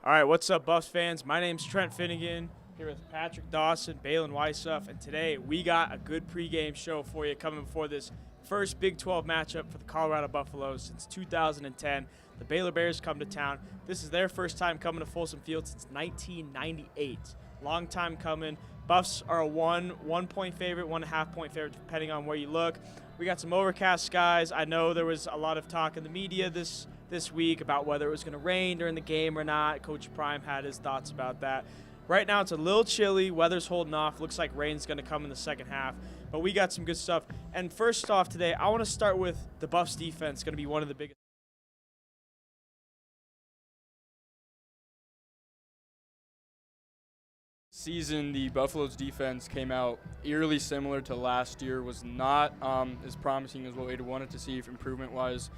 All right, what's up, Buffs fans? My name's Trent Finnegan, here with Patrick Dawson, Baylan, Wysuph, and today we got a good pregame show for you coming before this first Big 12 matchup for the Colorado Buffaloes since 2010. The Baylor Bears come to town. This is their first time coming to Folsom Field since 1998. Long time coming. Buffs are a one-point favorite, 1.5-point favorite, depending on where you look. We got some overcast skies. I know there was a lot of talk in the media this week about whether it was going to rain during the game or not. Coach Prime had his thoughts about that. Right now it's a little chilly. Weather's holding off. Looks like rain's going to come in the second half. But we got some good stuff. And first off today, I want to start with the Buffs defense. Going to be one of the biggest. Season, the Buffalo's defense came out eerily similar to last year, was not as promising as what we'd wanted to see improvement-wise.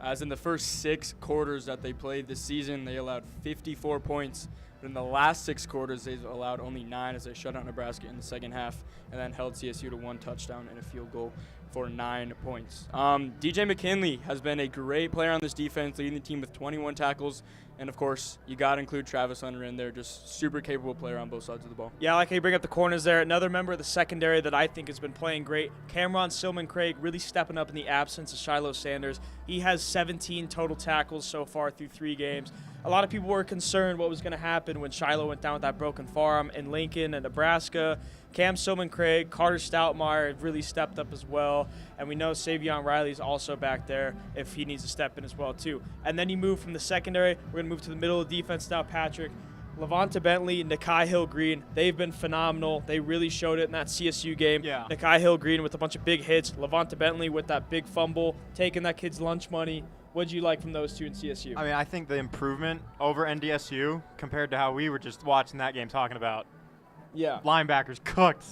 As in the first 6 quarters that they played this season, they allowed 54 points. But in the last 6 quarters, they've allowed only 9 as they shut out Nebraska in the second half and then held CSU to 1 touchdown and a field goal for 9 points. DJ McKinley has been a great player on this defense, leading the team with 21 tackles. And, of course, you got to include Travis Hunter in there, just super capable player on both sides of the ball. Yeah, I like how you bring up the corners there. Another member of the secondary that I think has been playing great, Cameron Silman-Craig, really stepping up in the absence of Shiloh Sanders. He has 17 total tackles so far through 3 games. A lot of people were concerned what was going to happen when Shiloh went down with that broken forearm in Lincoln and Nebraska. Cam Silman-Craig, Carter Stoutmeyer have really stepped up as well. And we know Savion Riley's also back there if he needs to step in as well, too. And then you move from the secondary. We're going to move to the middle of the defense now, Patrick. Levonta Bentley, Nikai Hill-Green, they've been phenomenal. They really showed it in that CSU game. Yeah. Nikai Hill-Green with a bunch of big hits. Levonta Bentley with that big fumble, taking that kid's lunch money. What did you like from those two in CSU? I mean, I think the improvement over NDSU compared to how we were just watching that game talking about linebackers cooked,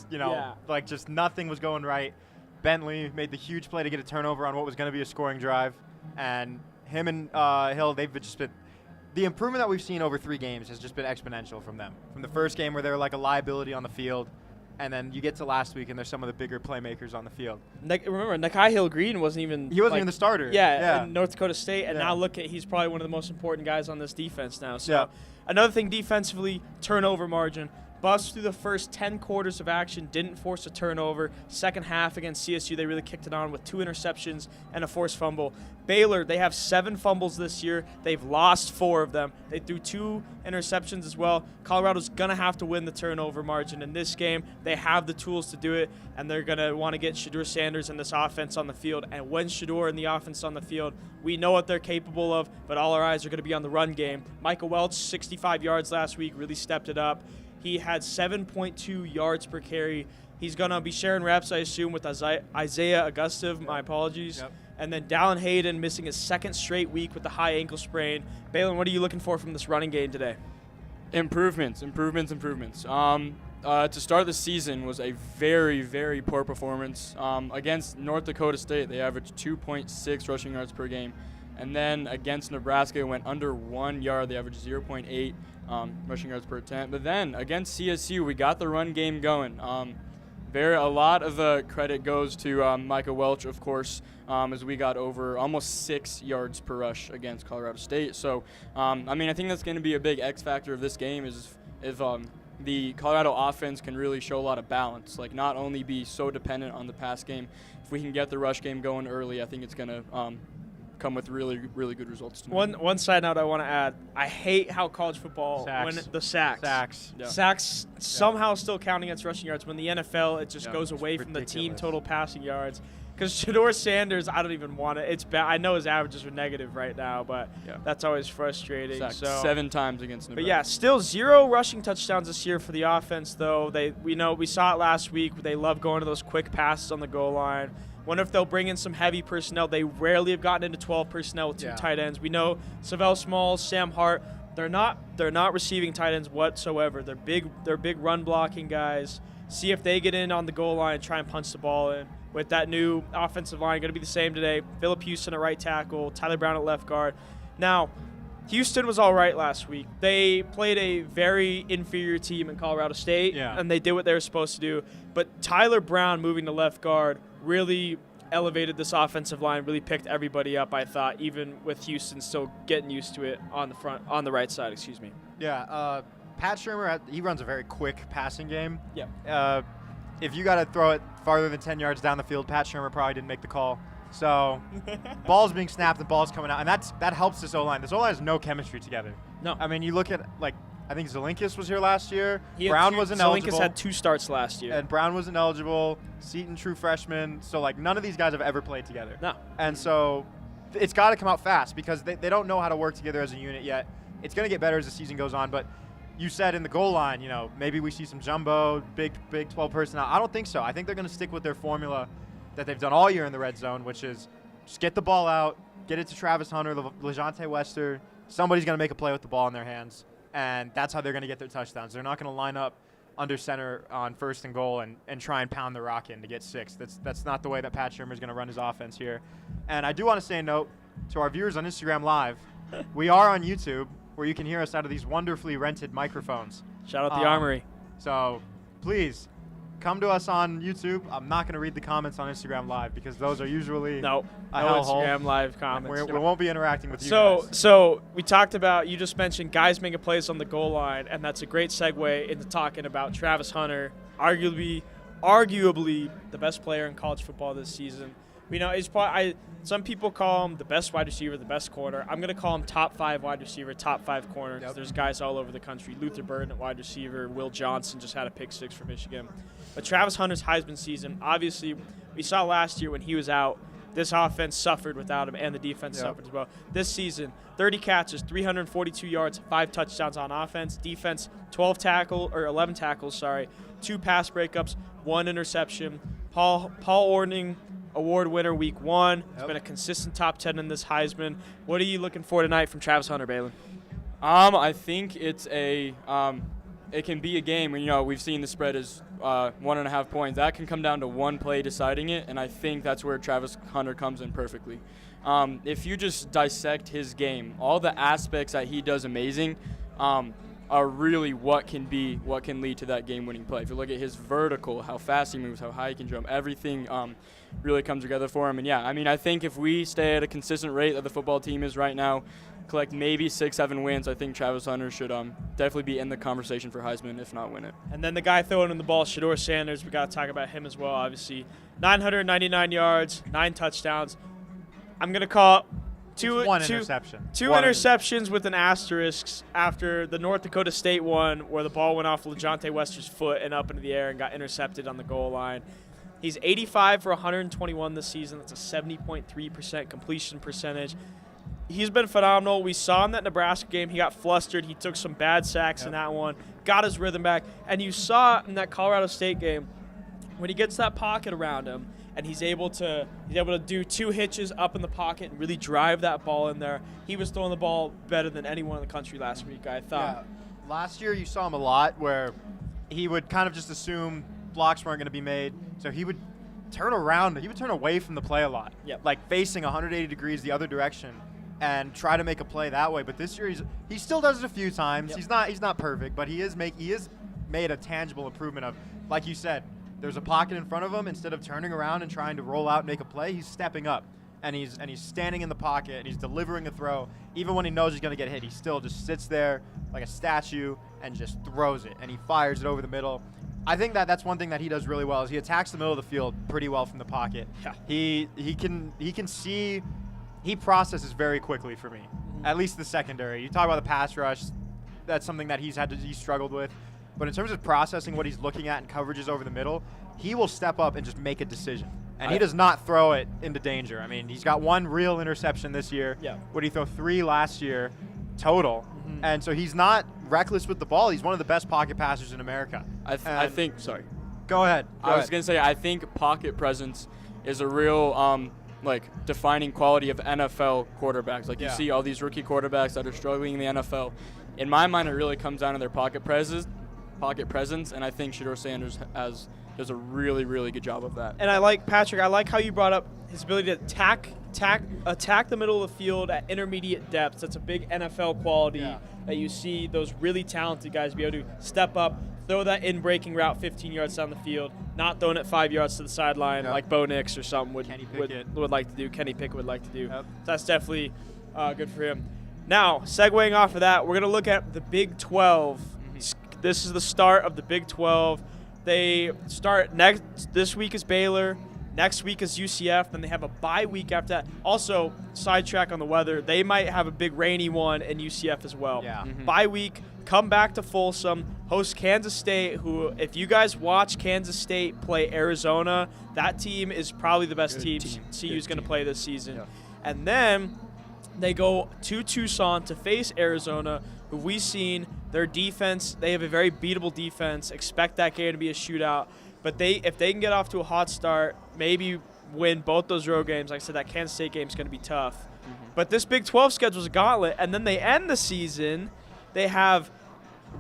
like just nothing was going right. Bentley made the huge play to get a turnover on what was going to be a scoring drive. And him and Hill, they've just been – the improvement that we've seen over 3 games has just been exponential from them. From the first game where they were like a liability on the field, and then you get to last week and there's some of the bigger playmakers on the field. Remember, Nikai Hill-Green wasn't even – He wasn't even the starter. Yeah, in North Dakota State, and now look at – he's probably one of the most important guys on this defense now. So another thing defensively, turnover margin. Buffs through the first 10 quarters of action didn't force a turnover. Second half against CSU, they really kicked it on with 2 interceptions and a forced fumble. Baylor, they have 7 fumbles this year. They've lost 4 of them. They threw 2 interceptions as well. Colorado's going to have to win the turnover margin in this game. They have the tools to do it, and they're going to want to get Shedeur Sanders and this offense on the field. And when Shedeur and the offense on the field, we know what they're capable of, but all our eyes are going to be on the run game. Michael Welch, 65 yards last week, really stepped it up. He had 7.2 yards per carry. He's going to be sharing reps, I assume, with Isaiah Augustov. My apologies. Yep. And then Dallin Hayden missing his 2nd straight week with the high ankle sprain. Baylan, what are you looking for from this running game today? Improvements. To start the season was a very, very poor performance. Against North Dakota State, they averaged 2.6 rushing yards per game. And then against Nebraska, it went under 1 yard. They averaged 0.8 rushing yards per attempt. But then against CSU, we got the run game going. A lot of the credit goes to Micah Welch, of course, as we got over almost 6 yards per rush against Colorado State. So, I think that's going to be a big X factor of this game is if the Colorado offense can really show a lot of balance, like not only be so dependent on the pass game. If we can get the rush game going early, I think it's going to come with really, really good results. One side note I want to add: I hate how college football sacks somehow still count against rushing yards. When the NFL it just goes away from the team total passing yards. Because Shedeur Sanders, I don't even want it. It's bad. I know his averages are negative right now, but that's always frustrating. Sacked 7 times against Nebraska. But yeah, still 0 rushing touchdowns this year for the offense, though. We saw it last week. They love going to those quick passes on the goal line. Wonder if they'll bring in some heavy personnel. They rarely have gotten into 12 personnel with 2 tight ends. We know Savell Smalls, Sam Hart. They're not receiving tight ends whatsoever. They're big run blocking guys. See if they get in on the goal line and try and punch the ball in. With that new offensive line, going to be the same today. Phillip Houston at right tackle, Tyler Brown at left guard. Now, Houston was all right last week. They played a very inferior team in Colorado State, and they did what they were supposed to do. But Tyler Brown moving to left guard really elevated this offensive line, really picked everybody up, I thought, even with Houston still getting used to it on the right side, excuse me. Yeah, Pat Shurmur, he runs a very quick passing game. Yeah. If you got to throw it farther than 10 yards down the field, Pat Shurmur probably didn't make the call. So ball's being snapped and ball's coming out, and that helps this O-line. This O-line has no chemistry together. No. I mean, you look at, like, I think Zelinkus was here last year. Brown wasn't eligible. Zelinkus had 2 starts last year. And Brown wasn't eligible. Seaton, true freshman. So, like, none of these guys have ever played together. No. And so it's got to come out fast because they don't know how to work together as a unit yet. It's going to get better as the season goes on, but you said in the goal line, you know, maybe we see some jumbo, big 12 personnel. I don't think so. I think they're going to stick with their formula that they've done all year in the red zone, which is just get the ball out, get it to Travis Hunter, LeJontay Wester. Somebody's going to make a play with the ball in their hands, and that's how they're going to get their touchdowns. They're not going to line up under center on 1st and goal and try and pound the rock in to get 6. That's not the way that Pat Shurmur is going to run his offense here. And I do want to say a note to our viewers on Instagram Live. We are on YouTube, where you can hear us out of these wonderfully rented microphones. Shout out the Armory. So please come to us on YouTube. I'm not going to read the comments on Instagram Live because those are usually no Instagram Live comments. We won't be interacting with you guys. So we talked about, you just mentioned guys making plays on the goal line, and that's a great segue into talking about Travis Hunter, arguably the best player in college football this season. You know, some people call him the best wide receiver, the best corner. I'm going to call him top 5 wide receiver, top 5 corner, because there's guys all over the country. Luther Burden at wide receiver. Will Johnson just had a pick 6 for Michigan. But Travis Hunter's Heisman season, obviously, we saw last year when he was out, this offense suffered without him, and the defense suffered as well. This season, 30 catches, 342 yards, 5 touchdowns on offense. Defense, 11 tackles, 2 pass breakups, 1 interception. Paul Ordning, award winner week 1. It's been a consistent top 10 in this Heisman. What are you looking for tonight from Travis Hunter, Baylan? I think it's it can be a game where, you know, we've seen the spread is 1.5 points. That can come down to one play deciding it, and I think that's where Travis Hunter comes in perfectly. If you just dissect his game, all the aspects that he does amazing are really what can lead to that game-winning play. If you look at his vertical, how fast he moves, how high he can jump, everything really comes together for him. And, yeah, I mean, I think if we stay at a consistent rate that the football team is right now, collect maybe 6-7 wins, I think Travis Hunter should definitely be in the conversation for Heisman, if not win it. And then the guy throwing in the ball, Shedeur Sanders, we got to talk about him as well, obviously. 999 yards, 9 touchdowns. I'm going to call two interceptions with an asterisk after the North Dakota State one where the ball went off LeJontay Wester's foot and up into the air and got intercepted on the goal line. He's 85 for 121 this season. That's a 70.3% completion percentage. He's been phenomenal. We saw in that Nebraska game, he got flustered. He took some bad sacks in that one, got his rhythm back. And you saw in that Colorado State game, when he gets that pocket around him and he's able to do 2 hitches up in the pocket and really drive that ball in there, he was throwing the ball better than anyone in the country last week, I thought. Yeah. Last year you saw him a lot where he would kind of just assume blocks weren't going to be made, so he would turn around. He would turn away from the play a lot, like facing 180 degrees the other direction and try to make a play that way. But this year he still does it a few times. He's not perfect, but he is made a tangible improvement of, like you said, there's a pocket in front of him. Instead of turning around and trying to roll out and make a play, he's stepping up and he's standing in the pocket and he's delivering a throw. Even when he knows he's going to get hit, he still just sits there like a statue and just throws it, and he fires it over the middle. I think that's one thing that he does really well is he attacks the middle of the field pretty well from the pocket. Yeah. He can see. He processes very quickly for me, at least the secondary. You talk about the pass rush, that's something that he's struggled with. But in terms of processing what he's looking at and coverages over the middle, he will step up and just make a decision. And he does not throw it into danger. I mean, he's got 1 real interception this year. Yeah. Would he throw 3 last year total? Mm-hmm. And so he's not reckless with the ball. He's one of the best pocket passers in America. I think. Sorry. Go ahead. I was going to say, I think pocket presence is a real defining quality of NFL quarterbacks. You see all these rookie quarterbacks that are struggling in the NFL. In my mind, it really comes down to their pocket presence, and I think Shedeur Sanders does a really, really good job of that. And I like how you brought up his ability to attack the middle of the field at intermediate depths. That's a big NFL quality that you see those really talented guys be able to step up, throw that in-breaking route 15 yards down the field, not throwing it 5 yards to the sideline like Bo Nix or something would like to do. Kenny Pickett would like to do. Yep. That's definitely good for him. Now, segueing off of that, we're going to look at the Big 12. This is the start of the Big 12. They start this week is Baylor. Next week is UCF. Then they have a bye week after that. Also, sidetrack on the weather, they might have a big rainy one in UCF as well. Yeah. Bye week, come back to Folsom, host Kansas State, who, if you guys watch Kansas State play Arizona, that team is probably the best team CU's going to play this season. Yeah. And then they go to Tucson to face Arizona, who we've seen their defense. They have a very beatable defense. Expect that game to be a shootout. But if they can get off to a hot start, maybe win both those road games. Like I said, that Kansas State game is going to be tough. But this Big 12 schedule is a gauntlet. And then they end the season. They have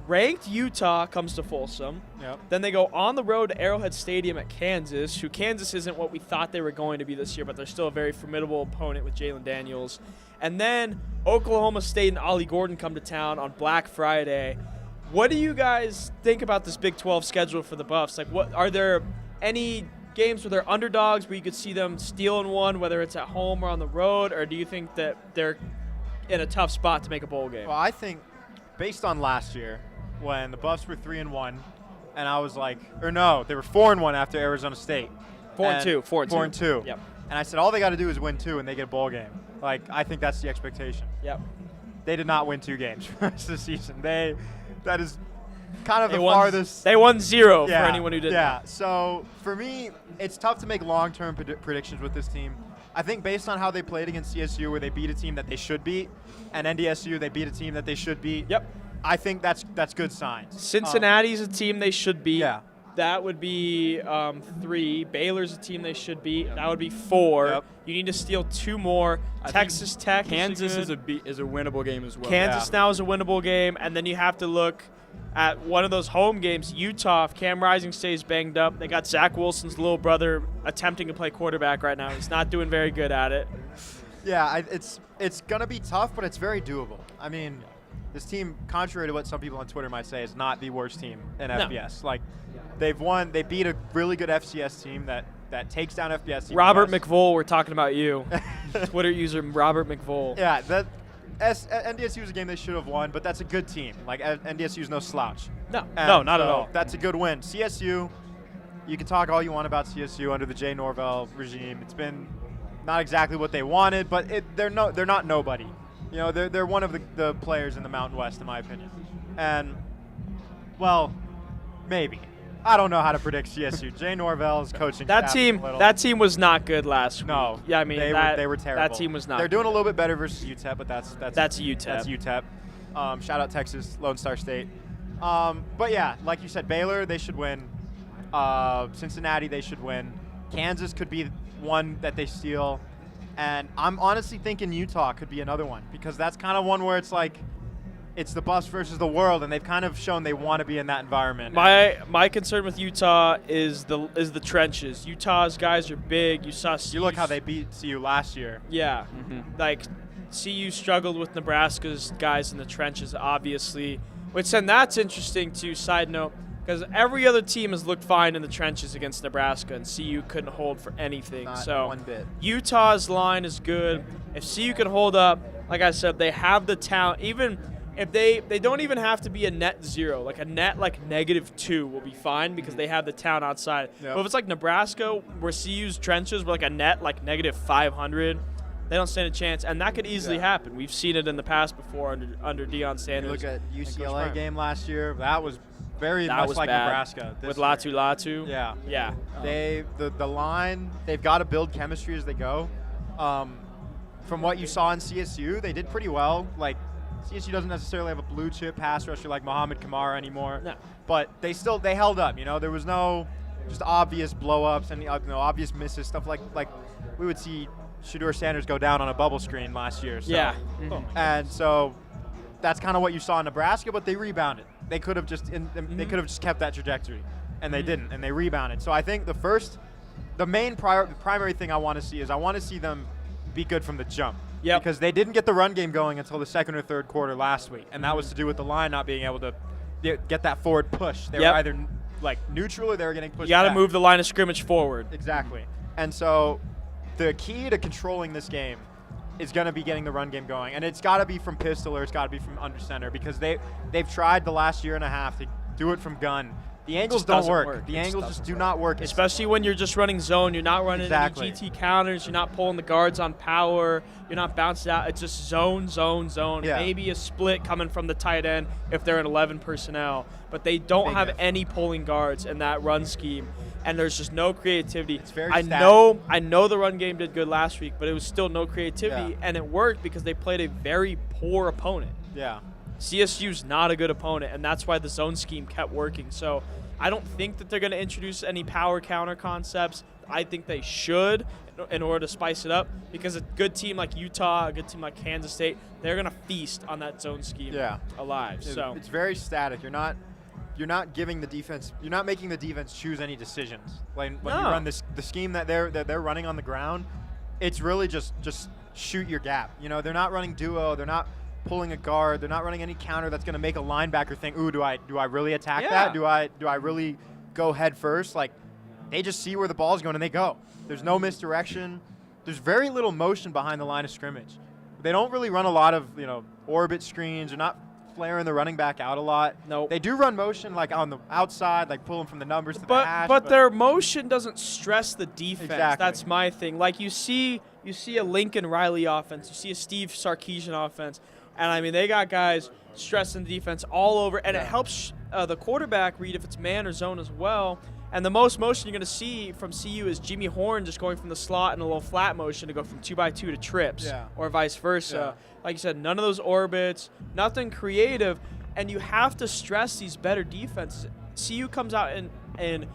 ranked Utah comes to Folsom. Yep. Then they go on the road to Arrowhead Stadium at Kansas, who Kansas isn't what we thought they were going to be this year, but they're still a very formidable opponent with Jalen Daniels. And then Oklahoma State and Ollie Gordon come to town on Black Friday. What do you guys think about this Big 12 schedule for the Buffs? Like, what are there any games where they're underdogs where you could see them stealing one, whether it's at home or on the road, or do you think that they're in a tough spot to make a bowl game? Well, I think based on last year when the Buffs were 3-1, and I was like, or no, they were 4-1 after Arizona State. 4-2. 4-2. Yep. And I said all they got to do is win 2 and they get a bowl game. Like, I think that's the expectation. Yep. They did not win 2 games for the rest of the season. That is kind of the farthest. They won 0 for anyone who didn't. Yeah. So for me, it's tough to make long-term predictions with this team. I think based on how they played against CSU, where they beat a team that they should beat, and NDSU, they beat a team that they should beat. Yep. I think that's good signs. Cincinnati's a team they should beat. Yeah. That would be 3. Baylor's a team they should beat. That would be 4. Yep. You need to steal 2 more. Texas Tech. Kansas is a winnable game as well. Kansas now is a winnable game, and then you have to look at one of those home games. Utah, if Cam Rising stays banged up, they got Zach Wilson's little brother attempting to play quarterback right now. He's not doing very good at it. Yeah, it's gonna be tough, but it's very doable. I mean, this team, contrary to what some people on Twitter might say, is not the worst team in FBS. Like, they've won. They beat a really good FCS team that takes down FBS teams. Robert McVole, we're talking about you. Twitter user Robert McVole. Yeah, NDSU is a game they should have won, but that's a good team. Like, NDSU is no slouch. No, not at all. That's a good win. CSU, you can talk all you want about CSU under the Jay Norvell regime. It's been not exactly what they wanted, but they're not nobody. You know, they're one of the players in the Mountain West, in my opinion. And, well, maybe. I don't know how to predict CSU. Jay Norvell's coaching that team was not good last week. No. Yeah, I mean, they were terrible. That team was not. They're doing a little bit better versus UTEP, but that's UTEP. That's UTEP. Shout out Texas, Lone Star State. But yeah, like you said, Baylor, they should win. Cincinnati, they should win. Kansas could be one that they steal. And I'm honestly thinking Utah could be another one, because that's kind of one where it's like, it's the Buffs versus the world, and they've kind of shown they want to be in that environment. My concern with Utah is the trenches. Utah's guys are big. You look how they beat CU last year. Yeah, like CU struggled with Nebraska's guys in the trenches, obviously. And that's interesting too. Side note, because every other team has looked fine in the trenches against Nebraska, and CU couldn't hold for anything. Not one bit. Utah's line is good. If CU can hold up, like I said, they have the talent. Even if they don't even have to be a net 0, like a net -2 will be fine, because they have the talent outside. Yep. But if it's like Nebraska, where CU's trenches were like a net -500, they don't stand a chance, and that could easily happen. We've seen it in the past before under Deion Sanders. You look at UCLA game last year. That was much like bad. Nebraska. With Latu. Yeah. Yeah. The line, they've got to build chemistry as they go. From what you saw in CSU, they did pretty well. Like, CSU doesn't necessarily have a blue chip pass rusher like Muhammad Kamara anymore. No. But they held up. You know, there was no just obvious blow ups and obvious misses, stuff like we would see Shedeur Sanders go down on a bubble screen last year. So. Yeah. And so that's kind of what you saw in Nebraska, but they rebounded. They could have just kept that trajectory, and they didn't, and they rebounded. So I think the main primary thing I want to see is I want to see them be good from the jump. Yep. Because they didn't get the run game going until the second or third quarter last week, and that was to do with the line not being able to get that forward push. They were either like neutral or they were getting pushed. You got to back. move the line of scrimmage forward. Exactly. And so the key to controlling this game is going to be getting the run game going. And it's got to be from pistol or it's got to be from under center because they've tried the last year and a half to do it from gun. The angles don't work. The angles just do not work. Especially when you're just running zone. You're not running any GT counters. You're not pulling the guards on power. You're not bouncing out. It's just zone, zone, zone. Yeah. Maybe a split coming from the tight end if they're in 11 personnel. But they don't have any pulling guards in that run scheme. And there's just no creativity. It's very I know the run game did good last week, but it was still no creativity. And it worked because they played a very poor opponent. Yeah. CSU's not a good opponent, and that's why the zone scheme kept working. So I don't think that they're going to introduce any power counter concepts. I think they should in order to spice it up because a good team like Utah, a good team like Kansas State, they're going to feast on that zone scheme alive. So it's very static. You're not giving the defense. You're not making the defense choose any decisions. When you run the scheme that they're running on the ground, it's really just shoot your gap. You know, they're not running duo. They're not pulling a guard. They're not running any counter that's going to make a linebacker think, ooh, do I really attack that? Do I really go head first? Like, they just see where the ball's going and they go. There's no misdirection. There's very little motion behind the line of scrimmage. They don't really run a lot of, orbit screens. They're not flaring the running back out a lot. No. They do run motion like on the outside, like pulling from the numbers to the hash. But their motion doesn't stress the defense. Exactly. That's my thing. Like you see a Lincoln Riley offense. You see a Steve Sarkisian offense. And, I mean, they got guys stressing the defense all over. And it helps the quarterback read if it's man or zone as well. And the most motion you're going to see from CU is Jimmy Horn just going from the slot in a little flat motion to go from 2x2 to trips or vice versa. Like you said, none of those orbits, nothing creative. And you have to stress these better defenses. CU comes out in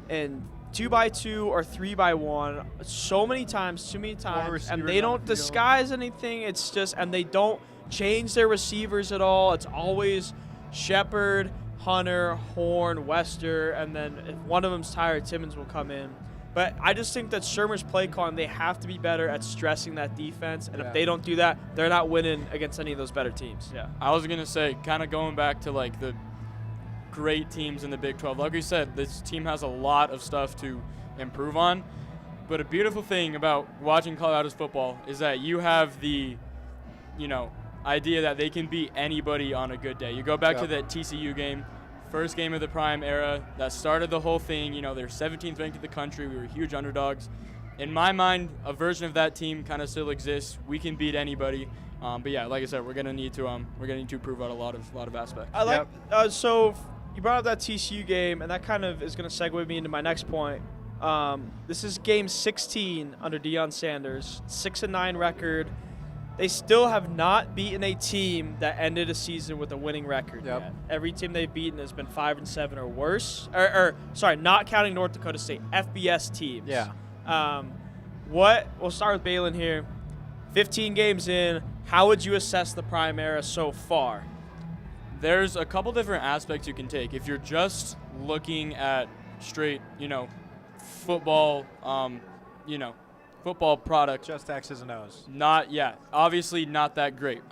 2x2 or 3x1 so many times, too many times. And they don't disguise anything. It's just – and they don't – change their receivers at all. It's always Shepard, Hunter, Horn, Wester, and then if one of them's tired, Timmons will come in. But I just think that Shermer's play calling, they have to be better at stressing that defense, and if they don't do that, they're not winning against any of those better teams. Yeah, I was going to say, kind of going back to like the great teams in the Big 12, like we said, this team has a lot of stuff to improve on, but a beautiful thing about watching Colorado's football is that you have the, idea that they can beat anybody on a good day. You go back to that TCU game, first game of the Prime era, that started the whole thing. They're 17th ranked in the country. We were huge underdogs. In my mind, a version of that team kind of still exists. We can beat anybody. But yeah, like I said, we're gonna need to prove out a lot of aspects. I like so you brought up that TCU game, and that kind of is gonna segue me into my next point. This is game 16 under Deion Sanders, 6-9 record. They still have not beaten a team that ended a season with a winning record yet. Every team they've beaten has been 5-7 or worse. Sorry, not counting North Dakota State, FBS teams. We'll start with Baylan here. 15 games in, how would you assess the Prime era so far? There's a couple different aspects you can take. If you're just looking at straight, football, football product. Just X's and O's. Obviously not that great,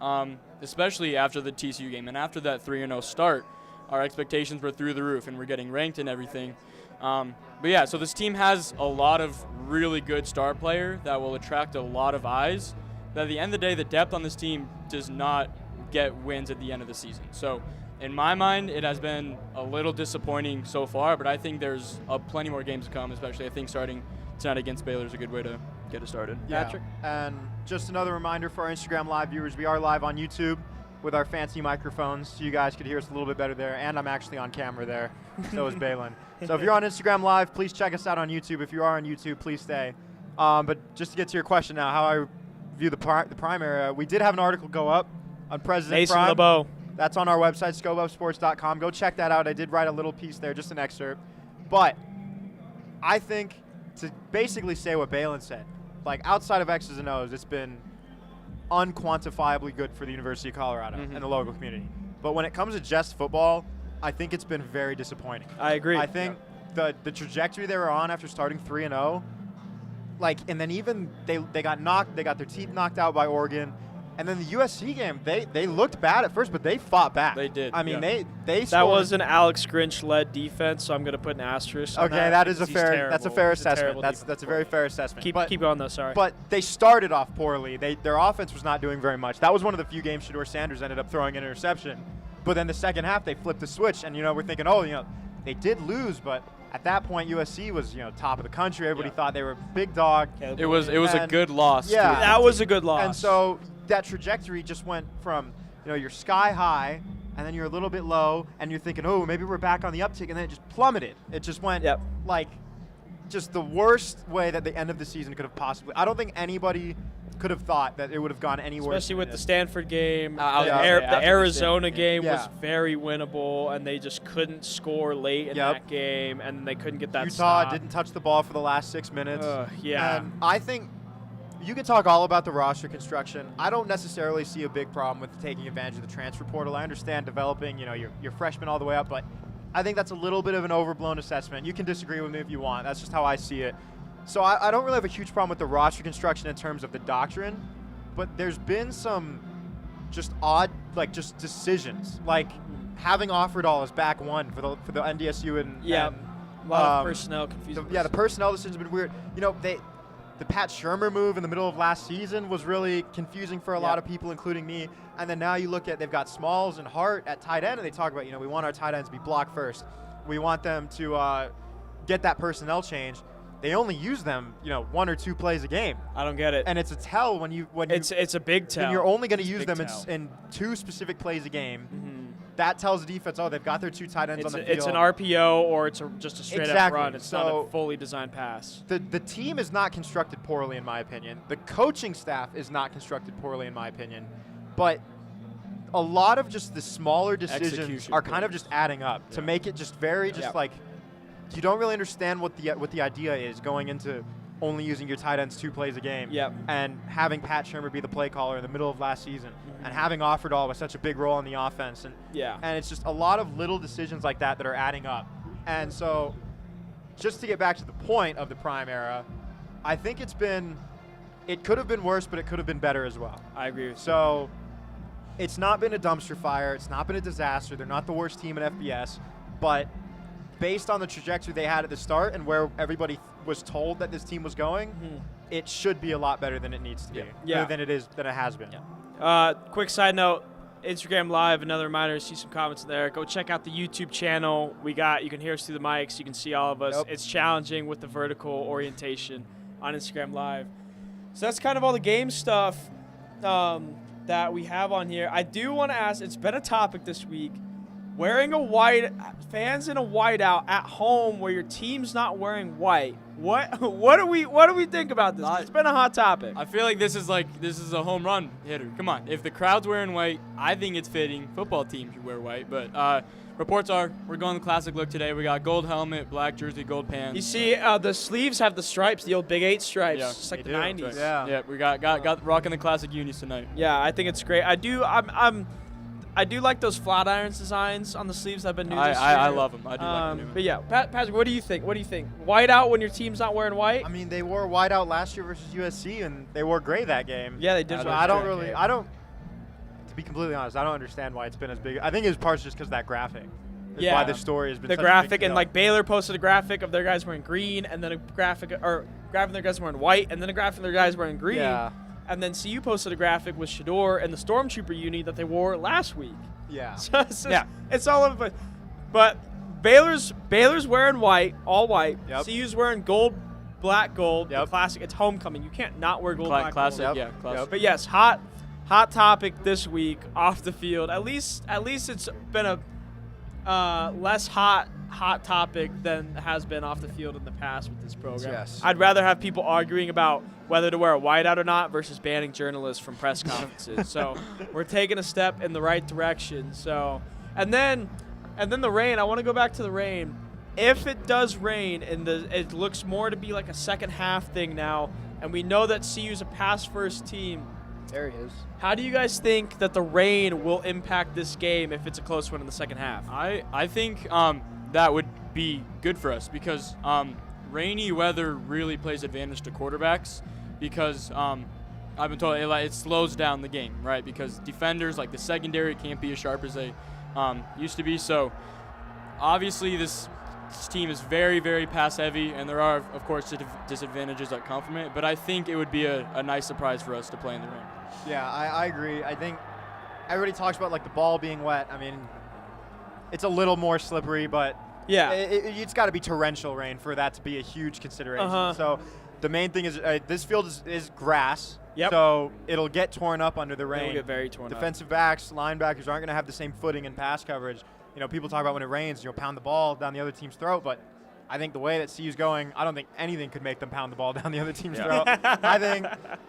especially after the TCU game. And after that 3-0 start, our expectations were through the roof, and we're getting ranked and everything. So this team has a lot of really good star player that will attract a lot of eyes. But at the end of the day, the depth on this team does not get wins at the end of the season. So in my mind, it has been a little disappointing so far, but I think there's plenty more games to come, especially I think starting tonight against Baylor is a good way to get it started. Patrick? And just another reminder for our Instagram Live viewers, we are live on YouTube with our fancy microphones, so you guys could hear us a little bit better there, and I'm actually on camera there. So is Baylan. So if you're on Instagram Live, please check us out on YouTube. If you are on YouTube, please stay. But just to get to your question now, how I view the Prime era, we did have an article go up on President Mason Prime. LeBeau. That's on our website, scobubsports.com. Go check that out. I did write a little piece there, just an excerpt. But I think to basically say what Baylan said, like outside of X's and O's, it's been unquantifiably good for the University of Colorado and the local community. But when it comes to just football, I think it's been very disappointing. I agree. I think the trajectory they were on after starting 3-0, and then even they got their teeth knocked out by Oregon. And then the USC game, they looked bad at first, but they fought back. They did. I mean, they That scored. was an Alex Grinch-led defense, so I'm going to put an asterisk on Okay, that that's a fair assessment. That's a very fair assessment. Keep going, though, sorry. But they started off poorly. Their offense was not doing very much. That was one of the few games Shedeur Sanders ended up throwing an interception. But then the second half, they flipped the switch, and, we're thinking, they did lose, but at that point, USC was, top of the country. Everybody thought they were a big dog. It was a good loss. Yeah. That was a good loss. And so that trajectory just went from, you're sky high, and then you're a little bit low, and you're thinking, oh, maybe we're back on the uptick, and then it just plummeted. It just went just the worst way that the end of the season could have possibly. I don't think anybody could have thought that it would have gone any worse. Especially with the Stanford game. The the Arizona game was very winnable, and they just couldn't score late in that game, and they couldn't get that Utah stop. didn't touch the ball for the last 6 minutes. Yeah. And I think you can talk all about the roster construction. I don't necessarily see a big problem with taking advantage of the transfer portal. I understand developing, your freshmen all the way up, but I think that's a little bit of an overblown assessment. You can disagree with me if you want. That's just how I see it. So I don't really have a huge problem with the roster construction in terms of the doctrine, but there's been some just odd, just decisions, like having Offerdahl as back one for the NDSU and a lot of personnel confusion. The personnel decisions have been weird. The Pat Shurmur move in the middle of last season was really confusing for a lot of people, including me. And then now you look at, they've got Smalls and Hart at tight end, and they talk about, we want our tight ends to be blocked first. We want them to get that personnel change. They only use them, 1 or 2 plays a game. I don't get it. And it's a tell when it's a big tell. When you're only going to use them in 2 specific plays a game. Mm-hmm. That tells the defense, they've got their 2 tight ends on the field. It's an RPO or it's just a straight up run. It's not a fully designed pass. The team is not constructed poorly, in my opinion. The coaching staff is not constructed poorly, in my opinion. But a lot of just the smaller decisions are kind of just adding up to make it just very you don't really understand what the idea is going into only using your tight ends 2 plays a game. And having Pat Shurmur be the play caller in the middle of last season, and having Offerdahl with such a big role on the offense, and it's just a lot of little decisions like that are adding up. And so, just to get back to the point of the prime era, I think it could have been worse, but it could have been better as well. I agree with you. So, it's not been a dumpster fire. It's not been a disaster. They're not the worst team in FBS, but based on the trajectory they had at the start and where everybody was told that this team was going, it should be a lot better than it needs to be. Than it has been. Quick side note, Instagram Live, another reminder, see some comments there. Go check out the YouTube channel. You can hear us through the mics. You can see all of us. It's challenging with the vertical orientation on Instagram Live. So that's kind of all the game stuff that we have on here. I do want to ask, it's been a topic this week, fans in a whiteout at home where your team's not wearing white. What do we think about this? It's been a hot topic. I feel like this is a home run hitter. Come on, if the crowd's wearing white, I think it's fitting. Football teams should wear white, but reports are we're going the classic look today. We got gold helmet, black jersey, gold pants. You see, the sleeves have the stripes, the old Big 8 stripes, just like the 90s. Yeah, we got rocking the classic unis tonight. Yeah, I think it's great. I do like those flat irons designs on the sleeves that have been new this year. I love them. I do like them. But yeah, Patrick, what do you think? White out when your team's not wearing white? I mean, they wore white out last year versus USC, and they wore gray that game. Yeah, they did. So to be completely honest, I don't understand why it's been as big. I think it was partially just because of that graphic. That's why the story has been the such graphic, a big and Baylor posted a graphic of their guys wearing green, and then a graphic of their guys wearing white, and then a graphic of their guys wearing green. Yeah. And then CU posted a graphic with Shedeur and the Stormtrooper uni that they wore last week. Yeah. So it's all over the place. But Baylor's wearing white, all white. Yep. CU's wearing gold, black, gold. The classic. It's homecoming. You can't not wear gold, black, classic, gold. Classic. Yep. But yes, hot topic this week off the field. At least it's been a less hot topic than has been off the field in the past with this program. Yes. I'd rather have people arguing about whether to wear a whiteout or not versus banning journalists from press conferences. So we're taking a step in the right direction. So and then the rain. I want to go back to the rain. If it does rain and it looks more to be like a second half thing now, and we know that CU's a pass first team. There he is. How do you guys think that the rain will impact this game if it's a close one in the second half? I think that would be good for us because rainy weather really plays advantage to quarterbacks because I've been told it slows down the game, right? Because defenders, like the secondary, can't be as sharp as they used to be. So obviously this team is very, very pass-heavy, and there are, of course, disadvantages that come from it. But I think it would be a nice surprise for us to play in the rain. Yeah, I agree. I think everybody talks about, like, the ball being wet. I mean, it's a little more slippery, but yeah, it's got to be torrential rain for that to be a huge consideration. So the main thing is this field is grass. Yep. So it'll get torn up under the rain. It'll get very torn up. Defensive backs, linebackers aren't going to have the same footing in pass coverage. You know, people talk about when it rains, you'll pound the ball down the other team's throat, but I think the way that CU's going, I don't think anything could make them pound the ball down the other team's throat. I think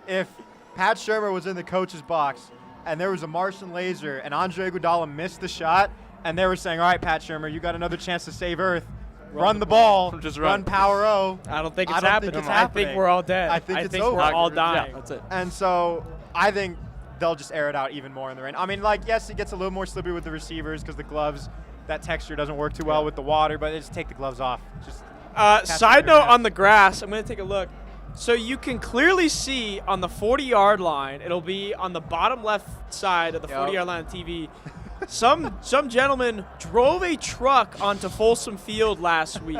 if Pat Shurmur was in the coach's box and there was a Martian laser and Andre Iguodala missed the shot and they were saying, all right, Pat Shurmur, you got another chance to save Earth. Run the ball. Just run power O. I don't think it's happening. I think we're all dead. I think it's over. We're all dying. Yeah, that's it. And so I think they'll just air it out even more in the rain. I mean, like, yes, it gets a little more slippery with the receivers because the gloves, that texture doesn't work too well with the water, but just take the gloves off. Just side note on the grass, I'm going to take a look. So you can clearly see on the 40-yard line, it'll be on the bottom left side of the 40-yard line on TV. Some gentleman drove a truck onto Folsom Field last week,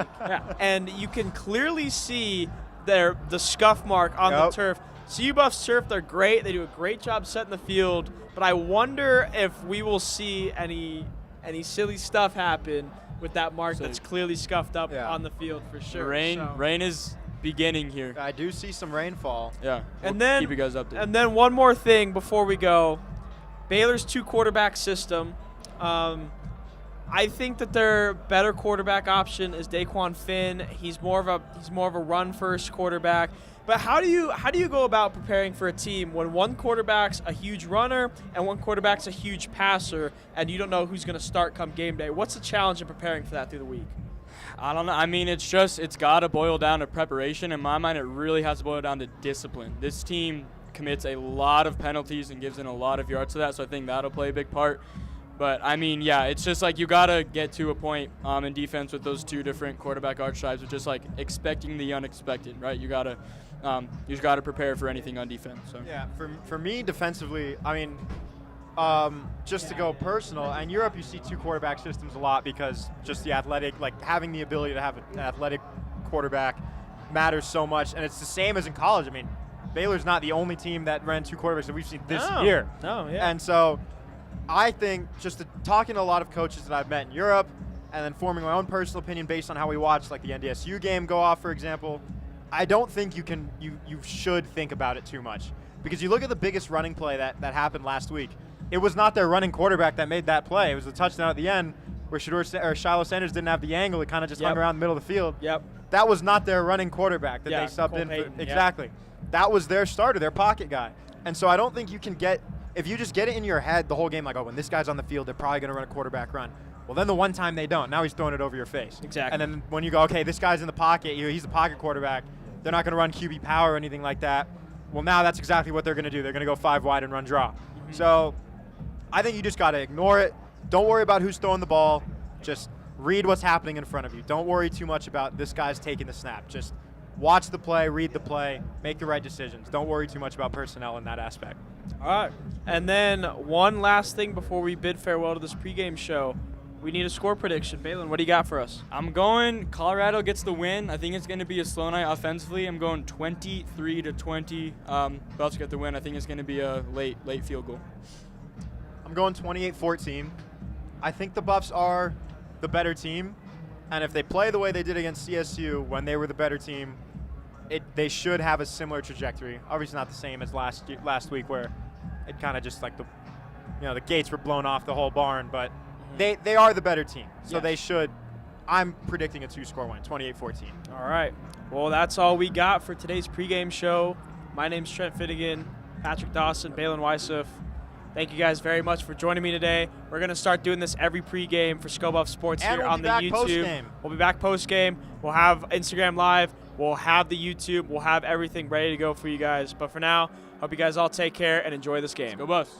and you can clearly see the scuff mark on the turf. CU Buffs turf, they're great. They do a great job setting the field, but I wonder if we will see any silly stuff happen with that mark that's clearly scuffed up on the field for sure. Rain is beginning here. I do see some rainfall. Yeah, and then keep you guys updated. And then one more thing before we go. Baylor's 2-quarterback system. I think that their better quarterback option is Daquan Finn. He's more of a run-first quarterback. But how do you go about preparing for a team when one quarterback's a huge runner and one quarterback's a huge passer, and you don't know who's going to start come game day? What's the challenge in preparing for that through the week? I don't know. I mean, it's got to boil down to preparation. In my mind, it really has to boil down to discipline. This team commits a lot of penalties and gives in a lot of yards to that, so I think that'll play a big part. But, I mean, yeah, it's just like you got to get to a point in defense with those two different quarterback archetypes of just like expecting the unexpected, right? You got to prepare for anything on defense. So. Yeah, for me defensively, I mean, just to go personal, and Europe you see 2 quarterback systems a lot because just the athletic, like having the ability to have an athletic quarterback matters so much, and it's the same as in college. I mean, Baylor's not the only team that ran 2 quarterbacks that we've seen this year. No, yeah. And so I think just talking to a lot of coaches that I've met in Europe and then forming my own personal opinion based on how we watched like the NDSU game go off, for example, I don't think you should think about it too much. Because you look at the biggest running play that happened last week. It was not their running quarterback that made that play. It was the touchdown at the end where Shiloh Sanders didn't have the angle. It kind of just hung around the middle of the field. Yep. That was not their running quarterback that they subbed in for. Exactly. That was their starter, their pocket guy. And so I don't think you can if you just get it in your head the whole game, like, oh, when this guy's on the field, they're probably going to run a quarterback run. Well, then the one time they don't. Now he's throwing it over your face. Exactly. And then when you go, okay, this guy's in the pocket, he's the pocket quarterback, they're not going to run QB power or anything like that. Well, now that's exactly what they're going to do. They're going to go 5 wide and run draw. Mm-hmm. So I think you just got to ignore it. Don't worry about who's throwing the ball. Just read what's happening in front of you. Don't worry too much about this guy's taking the snap. Just watch the play, read the play, make the right decisions. Don't worry too much about personnel in that aspect. All right. And then one last thing before we bid farewell to this pregame show. We need a score prediction. Baylan, what do you got for us? I'm going Colorado gets the win. I think it's going to be a slow night offensively. I'm going 23-20. Buffs get the win. I think it's going to be a late field goal. I'm going 28-14. I think the Buffs are the better team. And if they play the way they did against CSU when they were the better team, they should have a similar trajectory. Obviously not the same as last week where it kind of just like the gates were blown off the whole barn, but they are the better team. So they should. I'm predicting a 2-score win, 28-14. All right. Well, that's all we got for today's pregame show. My name's Trent Finnegan, Patrick Dawson, Baylan Wysuph. Thank you guys very much for joining me today. We're going to start doing this every pregame for ScoBuff Sports and here on the YouTube. Post-game. We'll be back post-game. We'll have Instagram Live. We'll have the YouTube. We'll have everything ready to go for you guys. But for now, hope you guys all take care and enjoy this game. Go Buffs.